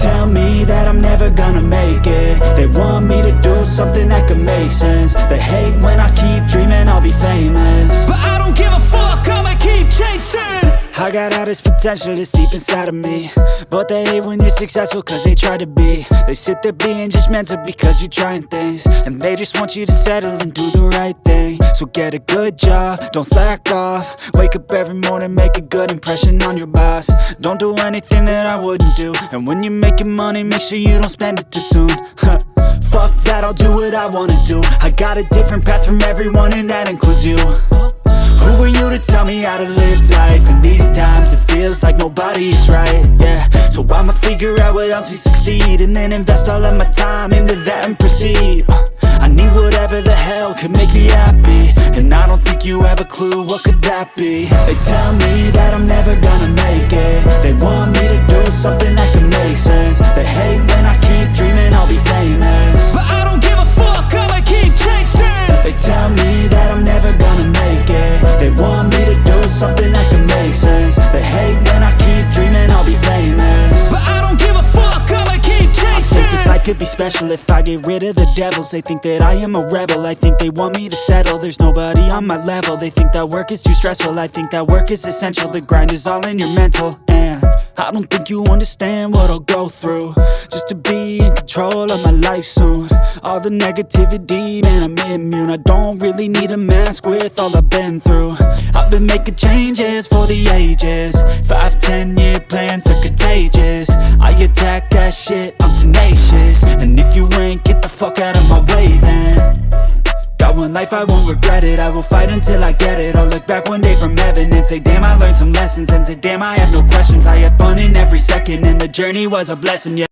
tell me that I'm never gonna make it. They want me to do something that could make sense. They hate when I keep dreaming I'll be famous, but I don't give a fuck, I'ma keep chasing. I got all this potential that's deep inside of me, but they hate when you're successful cause they try to be. They sit there being judgmental because you're trying things, and they just want you to settle and do the right thing. So get a good job, don't slack off. Wake up every morning, make a good impression on your boss. Don't do anything that I wouldn't do, and when you're making money, make sure you don't spend it too soon. Fuck that, I'll do what I wanna do. I got a different path from everyone, and that includes you. Who are you to tell me how to live life? In these times it feels like nobody's right, yeah. So I'ma figure out what else we succeed, and then invest all of my time into that and proceed. I need whatever the hell could make me happy, and I don't think you have a clue what could that be. They tell me that I'm never gonna make it. They want me to do something that could make sense. They hate when I keep dreaming I'll be famous, but I don't give a fuck, I'ma keep chasing. They tell me that I'm never gonna make it. They want me to do something that can make sense. They hate when I keep dreaming I'll be famous, but I don't give a fuck, I'ma keep chasing. I think this life could be special if I get rid of the devils. They think that I am a rebel, I think they want me to settle. There's nobody on my level. They think that work is too stressful, I think that work is essential. The grind is all in your mental, and I don't think you understand what I'll go through just to be in control of my life soon. All the negativity, man, I'm immune. I don't really need a mask with all I've been through. I've been making changes for the ages. 5-10 year plans are contagious. I attack that shit, I'm tenacious. And if you ain't, get the fuck out of my way then. Got one life, I won't regret it. I will fight until I get it. I'll look back one day from heaven and say damn, I learned some lessons. And say damn, I have no questions. I had fun in every second, and the journey was a blessing, yeah.